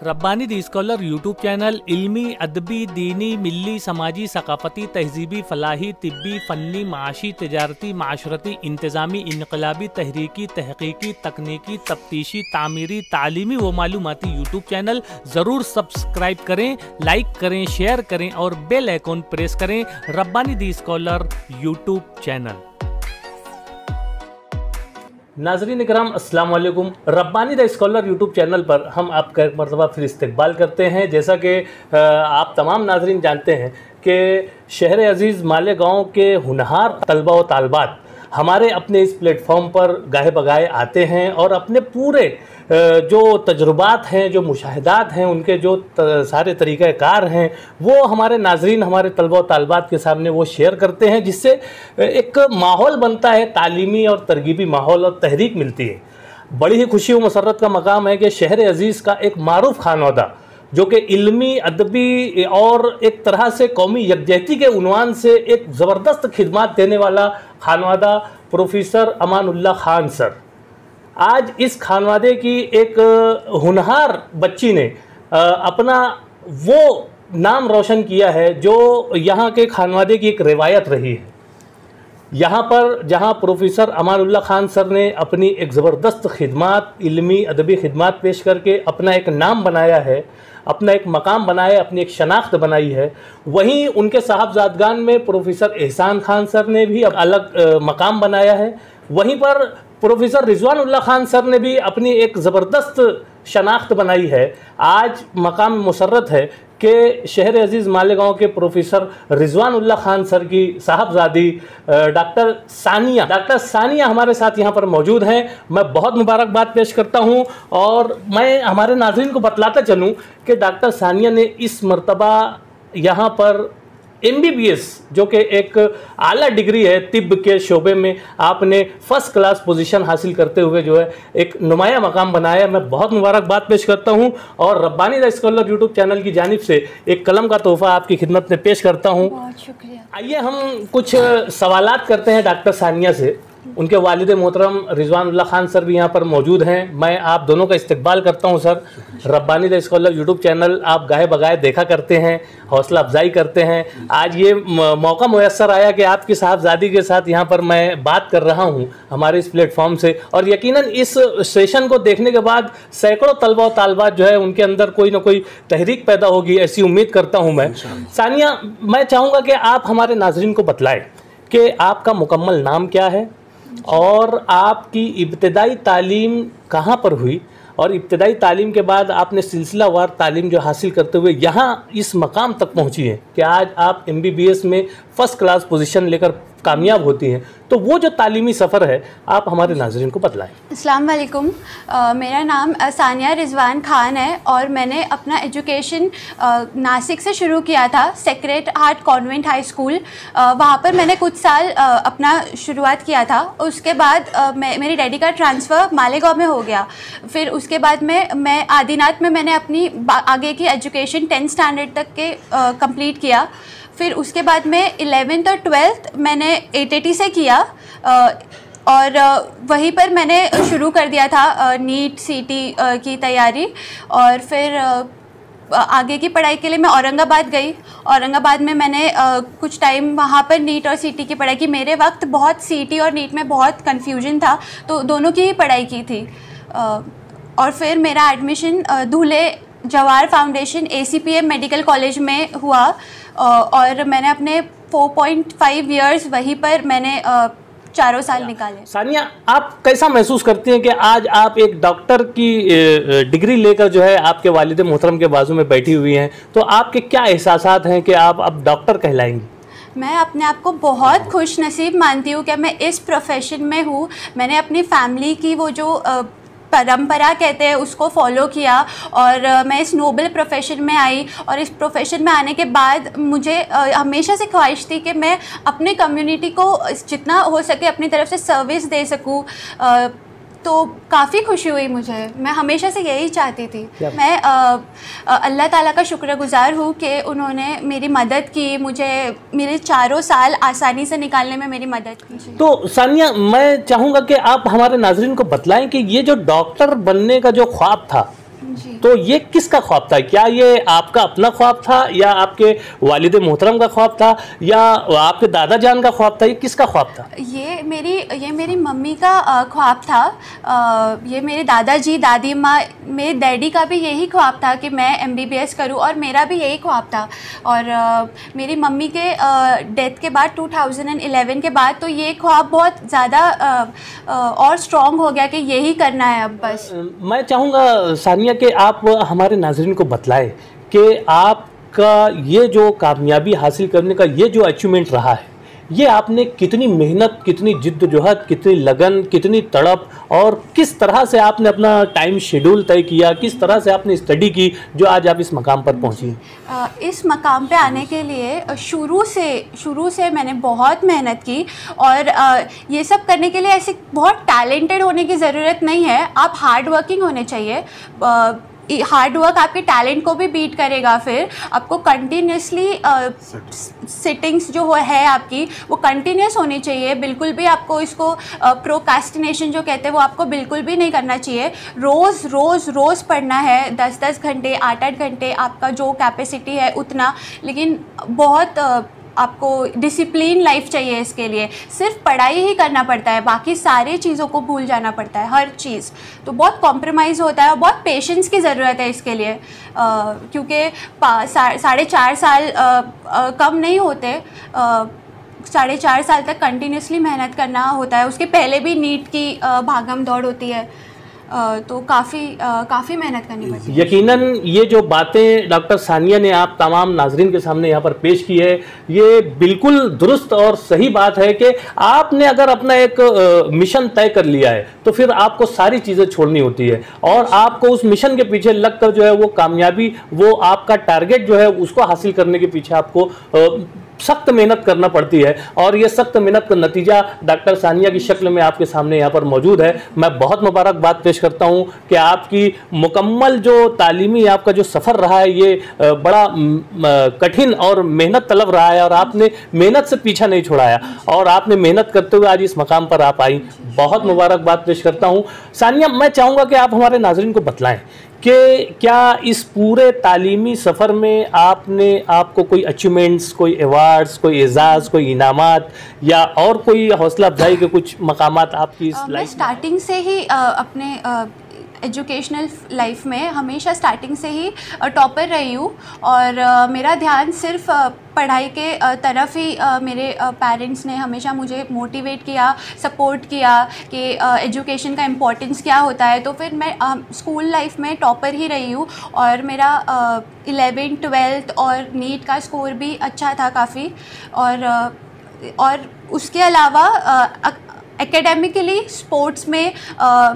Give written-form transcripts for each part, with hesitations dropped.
रब्बानी दी scholar YouTube channel इल्मी, अदबी, दीनी, मिली, समाजी, सकाफती, तहजीबी, फलाही, तिब्बी, फ़न्नी, माशी, तजारती, माशरती, इंतज़ामी, इनकलाबी, तहरीकी, तहकीकी, तकनीकी, तफ्तीशी, तामीरी, तालीमी व मालूमाती यूट्यूब चैनल ज़रूर सब्सक्राइब करें, लाइक करें, शेयर करें और बेल आइकॉन प्रेस करें। रब्बानी दी स्कॉलर यूट्यूब चैनल। नाज़रीन इकराम अस्सलाम वालेकुम। Rabbani the scholar YouTube channel पर हम आपका एक मरतबा फिर इस्तकबाल करते हैं। जैसा कि आप तमाम नाज़रीन जानते हैं कि शहर अज़ीज़ मालेगांव के हुनहार तलबा व तालबात हमारे अपने इस प्लेटफॉर्म पर गाहे बगाए आते हैं और अपने पूरे जो तजुर्बात हैं, जो मुशाहिदात हैं, उनके जो सारे तरीक़ाकार हैं वो हमारे नाज़रीन, हमारे तलबा व तालबात के सामने वो शेयर करते हैं, जिससे एक माहौल बनता है, तालीमी और तरगीबी माहौल और तहरीक मिलती है। बड़ी ही खुशी व मसर्रत का मकाम है कि शहर अज़ीज़ का एक मारूफ खानवादा जो कि इल्मी, अदबी और एक तरह से कौमी यकजहती के उन्वान से एक ज़बरदस्त खिदमत देने वाला खानवादा प्रोफेसर अमानुल्लाह खान सर, आज इस खानवादे की एक हुनहार बच्ची ने अपना वो नाम रोशन किया है जो यहाँ के खानवादे की एक रिवायत रही है। यहाँ पर जहाँ प्रोफेसर अमानुल्लाह खान सर ने अपनी एक ज़बरदस्त खिदमत, इल्मी अदबी खिदमत पेश करके अपना एक नाम बनाया है, अपना एक मकाम बनाया है, अपनी एक शनाख्त बनाई है, वहीं उनके साहबजादगान में प्रोफेसर एहसान खान सर ने भी अलग मकाम बनाया है। वहीं पर प्रोफेसर रिजवानुल्लाह खान सर ने भी अपनी एक ज़बरदस्त शनाख्त बनाई है। आज मकाम मुसर्रत है कि शहर अज़ीज़ मालेगांव के प्रोफेसर रिजवानुल्लाह खान सर की साहबजादी डॉक्टर सानिया हमारे साथ यहाँ पर मौजूद हैं। मैं बहुत मुबारकबाद पेश करता हूँ और मैं हमारे नाज़रीन को बतलाता चलूँ कि डॉक्टर सानिया ने इस मरतबा यहाँ पर MBBS जो कि एक आला डिग्री है तिब्ब के शोबे में, आपने फ़र्स्ट क्लास पोजीशन हासिल करते हुए जो है एक नुमाया मकाम बनाया। मैं बहुत मुबारकबाद पेश करता हूं और Rabbani the scholar YouTube channel की जानिब से एक कलम का तोहफ़ा आपकी खिदमत में पेश करता हूं। बहुत शुक्रिया। आइए हम कुछ सवालात करते हैं डॉक्टर सानिया से। उनके वालिद मोहतरम रिजवानुल्लाह खान सर भी यहाँ पर मौजूद हैं। मैं आप दोनों का इस्तकबाल करता हूँ sir. Rabbani the scholar YouTube channel आप गाहे बगाए देखा करते हैं, हौसला अफजाई करते हैं। आज ये मौका मुयस्सर आया कि आपकी साहबजादी के साथ यहाँ पर मैं बात कर रहा हूँ हमारे इस प्लेटफॉर्म से, और यकीनन इस सेशन को देखने के बाद सैकड़ों तलबा व तालबात जो है उनके अंदर कोई ना कोई तहरीक पैदा होगी, ऐसी उम्मीद करता हूँ मैं। सानिया, मैं चाहूँगा कि आप हमारे नाज़रीन को बतलाएँ कि आपका मुकम्मल नाम क्या है और आपकी इब्तिदाई तालीम कहाँ पर हुई, और इब्तिदाई तालीम के बाद आपने सिलसिलावार तालीम जो हासिल करते हुए यहाँ इस मकाम तक पहुँची है कि आज आप MBBS में फ़र्स्ट क्लास पोजीशन लेकर कामयाब होती हैं, तो वो जो तालीमी सफ़र है आप हमारे नाज़रीन को बतलाएं। अस्सलाम वालेकुम। मेरा नाम सानिया रिजवान खान है और मैंने अपना एजुकेशन नासिक से शुरू किया था, sacred heart convent high school. वहाँ पर मैंने कुछ साल अपना शुरुआत किया था। उसके बाद मेरी डैडी का ट्रांसफ़र मालेगांव में हो गया। फिर उसके बाद मैं आदिनाथ में मैंने अपनी आगे की एजुकेशन 10th स्टैंडर्ड तक के कंप्लीट किया। फिर उसके बाद में 11th और 12th मैंने ATT से किया और वहीं पर मैंने शुरू कर दिया था नीट CT की तैयारी। और फिर आगे की पढ़ाई के लिए मैं औरंगाबाद गई। औरंगाबाद में मैंने कुछ टाइम वहाँ पर नीट और CT की पढ़ाई की। मेरे वक्त बहुत CT और नीट में बहुत कन्फ्यूजन था, तो दोनों की ही पढ़ाई की थी। और फिर मेरा admission Dhule Jawahar foundation ACPM medical college में हुआ और मैंने अपने 4.5 इयर्स वहीं पर मैंने 4 साल निकाले। सानिया, आप कैसा महसूस करती हैं कि आज आप एक डॉक्टर की डिग्री लेकर जो है आपके वालिद मोहतरम के बाजू में बैठी हुई हैं, तो आपके क्या एहसासात हैं कि आप अब डॉक्टर कहलाएंगी? मैं अपने आप को बहुत खुश नसीब मानती हूँ कि मैं इस प्रोफेशन में हूँ। मैंने अपनी फैमिली की वो जो परंपरा कहते हैं उसको फॉलो किया और मैं इस नोबल प्रोफेशन में आई। और इस प्रोफेशन में आने के बाद मुझे हमेशा से ख्वाहिश थी कि मैं अपने कम्युनिटी को जितना हो सके अपनी तरफ से सर्विस दे सकूं। तो काफ़ी खुशी हुई मुझे, मैं हमेशा से यही चाहती थी। मैं अल्लाह ताला का शुक्रगुज़ार हूँ कि उन्होंने मेरी मदद की, मुझे मेरे 4 साल आसानी से निकालने में मेरी मदद की। तो सानिया, मैं चाहूँगा कि आप हमारे नाज़रीन को बतलाएं कि ये जो डॉक्टर बनने का जो ख्वाब था जी। तो ये किसका ख्वाब था? क्या ये आपका अपना ख्वाब था या आपके वालिद मोहतरम का ख्वाब था या आपके दादा जान का ख्वाब था? ये किसका ख्वाब था? ये मेरी मम्मी का ख्वाब था। ये मेरे दादाजी, दादी माँ, मेरे डैडी का भी यही ख्वाब था कि मैं MBBS करूं, और मेरा भी यही ख्वाब था। और मेरी मम्मी के डेथ के बाद 2011 के बाद तो ये ख्वाब बहुत ज़्यादा और स्ट्रॉन्ग हो गया कि यही करना है अब बस। मैं चाहूँगा सानिया कि आप हमारे नाज़रीन को बतलाएं कि आपका ये जो कामयाबी हासिल करने का ये जो अचीवमेंट रहा है, ये आपने कितनी मेहनत, कितनी जिद्दोजहद, कितनी लगन, कितनी तड़प और किस तरह से आपने अपना टाइम शेड्यूल तय किया, किस तरह से आपने स्टडी की जो आज आप इस मकाम पर पहुंची? इस मकाम पे आने के लिए शुरू से मैंने बहुत मेहनत की। और ये सब करने के लिए ऐसे बहुत टैलेंटेड होने की ज़रूरत नहीं है, आप हार्ड वर्किंग होने चाहिए। हार्ड वर्क आपके टैलेंट को भी बीट करेगा। फिर आपको कंटिन्यूसली सिटिंग्स जो है आपकी वो कंटिन्यूस होनी चाहिए। बिल्कुल भी आपको इसको प्रोकास्टिनेशन जो कहते हैं वो आपको बिल्कुल भी नहीं करना चाहिए। रोज़ पढ़ना है, 10-10 घंटे, 8-8 घंटे, आपका जो कैपेसिटी है उतना। लेकिन बहुत आपको डिसिप्लिन लाइफ चाहिए इसके लिए। सिर्फ पढ़ाई ही करना पड़ता है, बाकी सारी चीज़ों को भूल जाना पड़ता है, हर चीज़। तो बहुत कॉम्प्रोमाइज़ होता है और बहुत पेशेंस की ज़रूरत है इसके लिए, क्योंकि 4.5 साल कम नहीं होते। 4.5 साल तक कंटिन्यूसली मेहनत करना होता है। उसके पहले भी नीट की भागम दौड़ होती है, तो काफ़ी मेहनत करनी पड़ती है। यकीनन ये जो बातें डॉक्टर सानिया ने आप तमाम नाजरीन के सामने यहाँ पर पेश की है, ये बिल्कुल दुरुस्त और सही बात है कि आपने अगर अपना एक मिशन तय कर लिया है तो फिर आपको सारी चीज़ें छोड़नी होती है और आपको उस मिशन के पीछे लगकर जो है वो कामयाबी, वो आपका टारगेट जो है उसको हासिल करने के पीछे आपको सख्त मेहनत करना पड़ती है। और ये सख्त मेहनत का नतीजा डॉक्टर सानिया की शक्ल में आपके सामने यहाँ पर मौजूद है। मैं बहुत मुबारकबाद पेश करता हूँ कि आपकी मुकम्मल जो तालीमी आपका जो सफ़र रहा है ये बड़ा कठिन और मेहनत तलब रहा है और आपने मेहनत से पीछा नहीं छुड़ाया और आपने मेहनत करते हुए आज इस मकाम पर आप आई। बहुत मुबारकबाद पेश करता हूँ। सानिया, मैं चाहूँगा कि आप हमारे नाज़रीन को बतलाएँ कि क्या इस पूरे तालीमी सफ़र में आपको कोई अचीवमेंट्स, कोई अवार्ड्स, कोई एजाज़, कोई इनामात या और कोई हौसला अफजाई के कुछ मकामात आपकी इस लाइफ? स्टार्टिंग से ही अपने एजुकेशनल लाइफ में हमेशा स्टार्टिंग से ही टॉपर रही हूँ और मेरा ध्यान सिर्फ पढ़ाई के तरफ ही मेरे पेरेंट्स ने हमेशा मुझे मोटिवेट किया, सपोर्ट किया कि एजुकेशन का इम्पोर्टेंस क्या होता है। तो फिर मैं स्कूल लाइफ में टॉपर ही रही हूँ और मेरा 11th 12th और नीट का स्कोर भी अच्छा था काफ़ी। और उसके अलावा एकेडमिकली स्पोर्ट्स में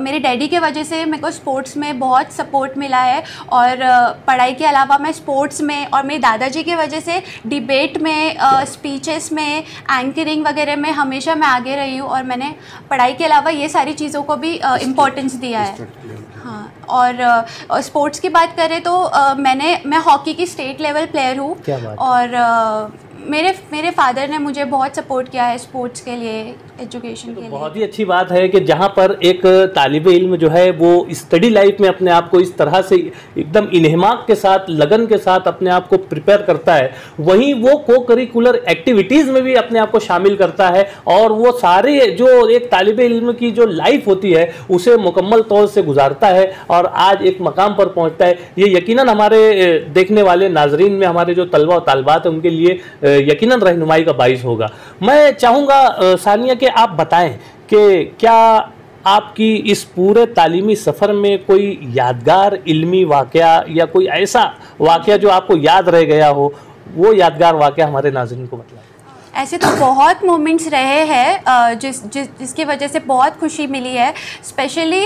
मेरे डैडी के वजह से मेरे को स्पोर्ट्स में बहुत सपोर्ट मिला है और पढ़ाई के अलावा मैं स्पोर्ट्स में और मेरे दादाजी की वजह से डिबेट में, स्पीचेस में, एंकरिंग वगैरह में हमेशा मैं आगे रही हूँ और मैंने पढ़ाई के अलावा ये सारी चीज़ों को भी इम्पोर्टेंस दिया है। हाँ, और स्पोर्ट्स की बात करें तो मैं हॉकी की स्टेट लेवल प्लेयर हूँ और मेरे फादर ने मुझे बहुत सपोर्ट किया है स्पोर्ट्स के लिए, एजुकेशन के लिए। बहुत ही अच्छी बात है कि जहाँ पर एक तालिबे इल्म जो है वो स्टडी लाइफ में अपने आप को इस तरह से एकदम इन्हिमाक के साथ, लगन के साथ अपने आप को प्रिपेयर करता है, वहीं वो को करिकुलर एक्टिविटीज़ में भी अपने आप को शामिल करता है और वो सारे जो एक तालिबे इल्म की जो लाइफ होती है उसे मुकम्मल तौर से गुजारता है और आज एक मकाम पर पहुँचता है। ये यकीनन हमारे देखने वाले नाजरीन में हमारे जो तलबा और तालिबात हैं उनके लिए यकीनन रहनुमाई का बाइस होगा। मैं चाहूँगा सानिया कि आप बताएं कि क्या आपकी इस पूरे तालीमी सफ़र में कोई यादगार इल्मी वाक़या या कोई ऐसा वाक़या जो आपको याद रह गया हो, वो यादगार वाक़या हमारे नाज़रीन को बताएं। ऐसे तो बहुत मोमेंट्स रहे हैं जिसकी वजह से बहुत खुशी मिली है, स्पेशली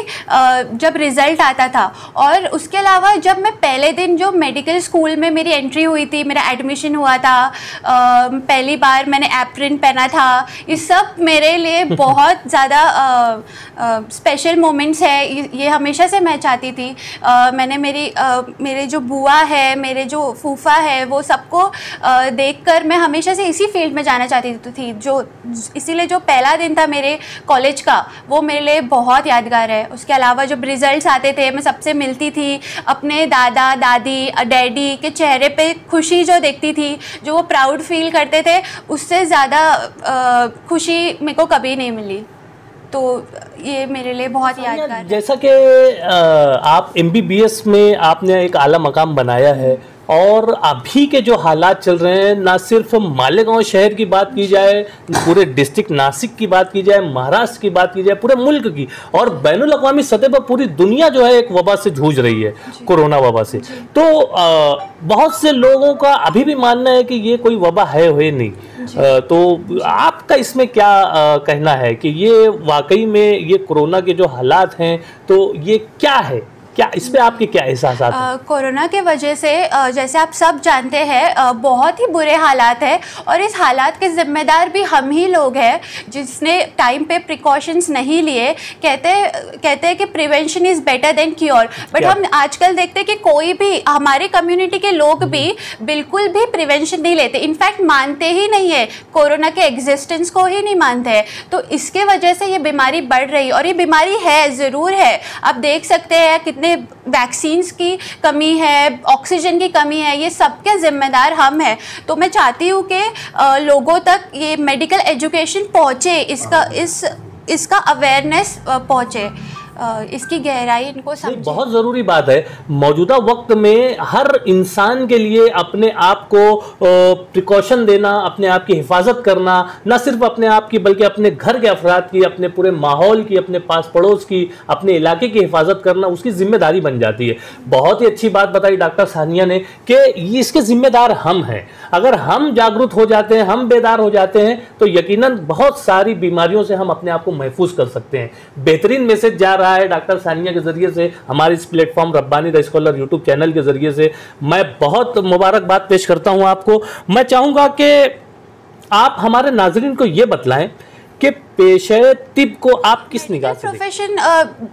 जब रिज़ल्ट आता था और उसके अलावा जब मैं पहले दिन जो मेडिकल स्कूल में मेरी एंट्री हुई थी, मेरा एडमिशन हुआ था, पहली बार मैंने एप्रन पहना था, ये सब मेरे लिए बहुत ज़्यादा स्पेशल मोमेंट्स है। ये हमेशा से मैं चाहती थी। मैंने मेरे जो बुआ है, मेरे जो फूफा है, वो सबको देखकर मैं हमेशा से इसी फील्ड में जाना जाना चाहती थी, जो इसीलिए जो पहला दिन था मेरे कॉलेज का वो मेरे लिए बहुत यादगार है। उसके अलावा जब रिजल्ट्स आते थे मैं सबसे मिलती थी, अपने दादा दादी डैडी के चेहरे पे खुशी जो देखती थी, जो वो प्राउड फील करते थे, उससे ज़्यादा खुशी मेरे को कभी नहीं मिली। तो ये मेरे लिए बहुत यादगार है। जैसा कि आप MBBS में आपने एक आला मकाम बनाया है, और अभी के जो हालात चल रहे हैं, ना सिर्फ मालेगांव शहर की बात की जाए, पूरे डिस्ट्रिक्ट नासिक की बात की जाए, महाराष्ट्र की बात की जाए, पूरे मुल्क की और बैनुल अक़वामी सतह पर पूरी दुनिया जो है एक वबा से जूझ रही है, कोरोना वबा से। तो बहुत से लोगों का अभी भी मानना है कि ये कोई वबा है नहीं। तो आपका इसमें क्या कहना है कि ये वाकई में ये कोरोना के जो हालात हैं, तो ये क्या है, क्या इस पे आपके क्या एहसास आते हैं? कोरोना के वजह से जैसे आप सब जानते हैं बहुत ही बुरे हालात हैं, और इस हालात के ज़िम्मेदार भी हम ही लोग हैं जिसने टाइम पे प्रिकॉशंस नहीं लिए। कहते हैं कि prevention is better than cure, but हम आजकल देखते हैं कि कोई भी हमारे कम्युनिटी के लोग भी बिल्कुल भी प्रिवेंशन नहीं लेते, इनफैक्ट मानते ही नहीं है, कोरोना के एग्जिस्टेंस को ही नहीं मानते हैं। तो इसके वजह से ये बीमारी बढ़ रही है, और ये बीमारी है ज़रूर है। आप देख सकते हैं वैक्सीन्स की कमी है, ऑक्सीजन की कमी है, ये सबके जिम्मेदार हम हैं। तो मैं चाहती हूँ कि लोगों तक ये मेडिकल एजुकेशन पहुँचे, इसका अवेयरनेस पहुँचे, इसकी गहराई इनको समझे। बहुत ज़रूरी बात है। मौजूदा वक्त में हर इंसान के लिए अपने आप को प्रिकॉशन देना, अपने आप की हिफाजत करना, न सिर्फ अपने आप की बल्कि अपने घर के अफराद की, अपने पूरे माहौल की, अपने पास पड़ोस की, अपने इलाके की हिफाजत करना उसकी जिम्मेदारी बन जाती है। बहुत ही अच्छी बात बताई डॉक्टर सानिया ने कि इसके जिम्मेदार हम हैं। अगर हम जागरूक हो जाते हैं, हम बेदार हो जाते हैं, तो यकीनन बहुत सारी बीमारियों से हम अपने आप को महफूज कर सकते हैं। बेहतरीन मैसेज जा रहा है डॉक्टर सानिया के जरिए से, हमारे इस platform Rabbani the scholar YouTube channel के जरिए से। मैं बहुत मुबारकबाद पेश करता हूं आपको। मैं चाहूंगा कि आप हमारे नाजरीन को ये बतलाएं कि पेशे तिब को आप किस निगाह से प्रोफेशन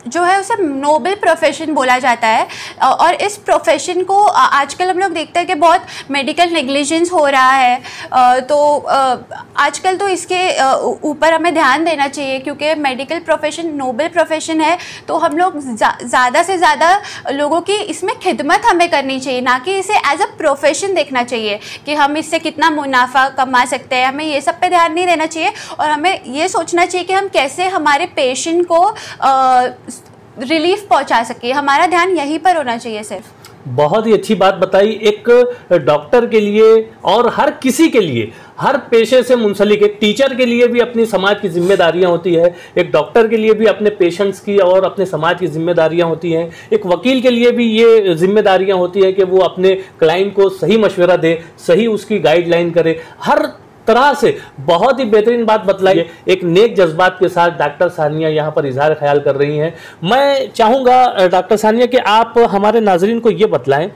जो है उसे नोबल प्रोफेशन बोला जाता है, और इस प्रोफेशन को आजकल हम लोग देखते हैं कि बहुत मेडिकल नेग्लिजेंस हो रहा है। तो आजकल तो इसके ऊपर हमें ध्यान देना चाहिए, क्योंकि मेडिकल प्रोफेशन नोबल प्रोफेशन है। तो हम लोग ज़्यादा से ज़्यादा लोगों की इसमें खिदमत हमें करनी चाहिए, ना कि इसे एज अ प्रोफेशन देखना चाहिए कि हम इससे कितना मुनाफा कमा सकते हैं। हमें ये सब पे ध्यान नहीं देना चाहिए, और हमें ये सोचना चाहिए कि हम कैसे हमारे पेशेंट को रिलीफ पहुंचा सके। हमारा ध्यान यहीं पर होना चाहिए सिर्फ। बहुत ही अच्छी बात बताई। एक डॉक्टर के लिए और हर किसी के लिए, हर पेशे से मुंसलिक, एक टीचर के लिए भी अपनी समाज की जिम्मेदारियां होती है, एक डॉक्टर के लिए भी अपने पेशेंट्स की और अपने समाज की जिम्मेदारियां होती हैं, एक वकील के लिए भी ये जिम्मेदारियां होती है कि वो अपने क्लाइंट को सही मशवरा दे, सही उसकी गाइडलाइन करे। हर तरह से बहुत ही बेहतरीन बात बताई है। एक नेक जज्बात के साथ डॉक्टर सानिया यहाँ पर इजहार ख्याल कर रही हैं। मैं चाहूँगा डॉक्टर सानिया कि आप हमारे नाजरीन को ये बतलाएं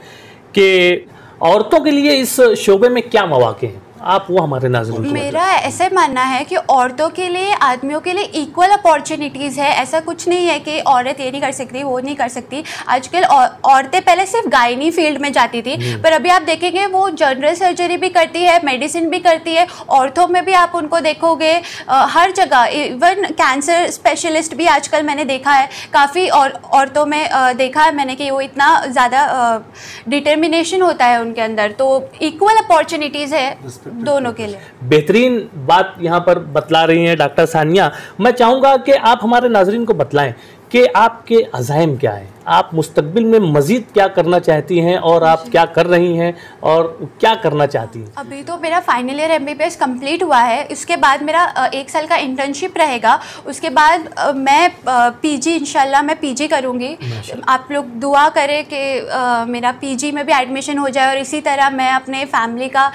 कि औरतों के लिए इस शोबे में क्या मौके हैं, आप वो हमारे नाज़रीन। मेरा ऐसे मानना है कि औरतों के लिए, आदमियों के लिए इक्वल अपॉर्चुनिटीज़ है। ऐसा कुछ नहीं है कि औरत ये नहीं कर सकती, वो नहीं कर सकती। आजकल औरतें पहले सिर्फ गायनी फील्ड में जाती थी, पर अभी आप देखेंगे वो जनरल सर्जरी भी करती है, मेडिसिन भी करती है। औरतों में भी आप उनको देखोगे हर जगह, इवन कैंसर स्पेशलिस्ट भी आजकल मैंने देखा है काफ़ी औरतों में देखा है मैंने कि वो इतना ज़्यादा डिटर्मिनेशन होता है उनके अंदर। तो इक्वल अपॉर्चुनिटीज़ है दोनों के लिए। बेहतरीन बात यहाँ पर बतला रही हैं डॉक्टर सानिया। मैं चाहूँगा कि आप हमारे नाजरीन को बतलाएं कि आपके अज़ाइम क्या हैं, आप मुस्तकबिल में मज़ीद क्या करना चाहती हैं और आप क्या कर रही हैं और क्या करना चाहती हैं? अभी तो मेरा फाइनल ईयर MBBS कंप्लीट हुआ है। इसके बाद मेरा 1 साल का इंटर्नशिप रहेगा। उसके बाद मैं PG इंशाल्लाह मैं PG करूँगी। आप लोग दुआ करें कि मेरा PG में भी एडमिशन हो जाए और इसी तरह मैं अपने फैमिली का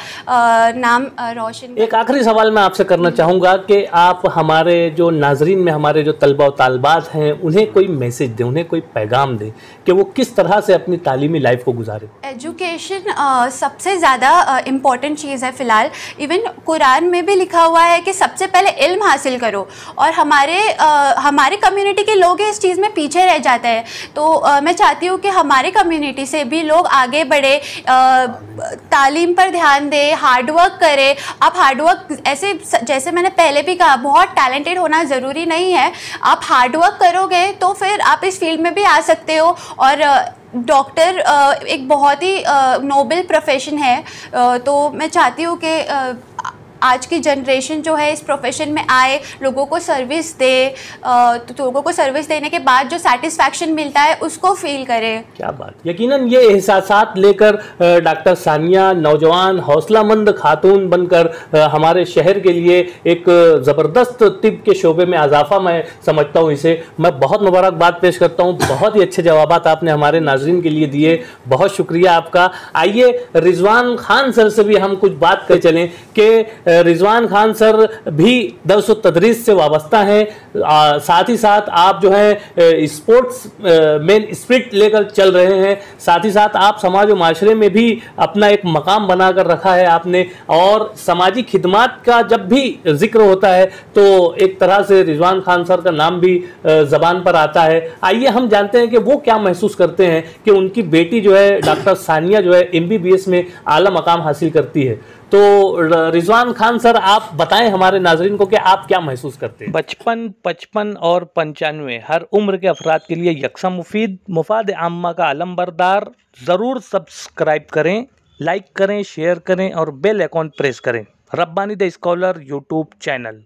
नाम रोशन। एक आखिरी सवाल मैं आपसे करना चाहूँगा कि आप हमारे जो नाजरीन में हमारे जो तलबा और तालबात हैं उन्हें कोई मैसेज दें, उन्हें कोई पैगाम दें कि वो किस तरह से अपनी तालीमी लाइफ को गुजारे? एजुकेशन सबसे ज़्यादा इम्पॉर्टेंट चीज़ है फ़िलहाल। इवन कुरान में भी लिखा हुआ है कि सबसे पहले इल्म हासिल करो, और हमारे कम्युनिटी के लोग इस चीज़ में पीछे रह जाते हैं। तो मैं चाहती हूँ कि हमारे कम्युनिटी से भी लोग आगे बढ़े, तालीम पर ध्यान दें, हार्डवर्क करें। आप हार्डवर्क ऐसे, जैसे मैंने पहले भी कहा, बहुत टैलेंटेड होना ज़रूरी नहीं है। आप हार्डवर्क करोगे तो फिर आप इस फील्ड में भी आ सकते हो। और डॉक्टर एक बहुत ही नोबल प्रोफेशन है। तो मैं चाहती हूँ कि आज की जनरेशन जो है इस प्रोफेशन में आए, लोगों को सर्विस दे, तो लोगों को सर्विस देने के बाद जो सेटिस्फैक्शन मिलता है उसको फील करें। क्या बात। यकीनन ये एहसासात लेकर डॉक्टर सानिया नौजवान हौसलामंद खातून बनकर हमारे शहर के लिए एक ज़बरदस्त तिब के शोबे में इजाफा मैं समझता हूँ इसे। मैं बहुत मुबारकबाद पेश करता हूँ। बहुत ही अच्छे जवाबात आपने हमारे नाज़रीन के लिए दिए, बहुत शुक्रिया आपका। आइए रिजवान खान सर से भी हम कुछ बात कर चलें कि रिजवान खान सर भी दर्स व तदरीस से वाबस्ता हैं, साथ ही साथ आप जो है स्पोर्ट्स में स्पिरिट लेकर चल रहे हैं, साथ ही साथ आप समाज व माशरे में भी अपना एक मकाम बनाकर रखा है आपने, और समाजी खिदमात का जब भी जिक्र होता है तो एक तरह से रिजवान खान सर का नाम भी ज़बान पर आता है। आइए हम जानते हैं कि वो क्या महसूस करते हैं कि उनकी बेटी जो है डॉक्टर सानिया जो है MBBS में आला मकाम हासिल करती है। तो रिजवान खान सर, आप बताएं हमारे नाजरीन को कि आप क्या महसूस करते हैं? 55, 55 और 95 हर उम्र के अफराद के लिए यकसा मुफीद मुफाद आम्मा का आलम बरदार। ज़रूर सब्सक्राइब करें, लाइक करें, शेयर करें और बेल आइकॉन प्रेस करें। Rabbani the scholar YouTube channel.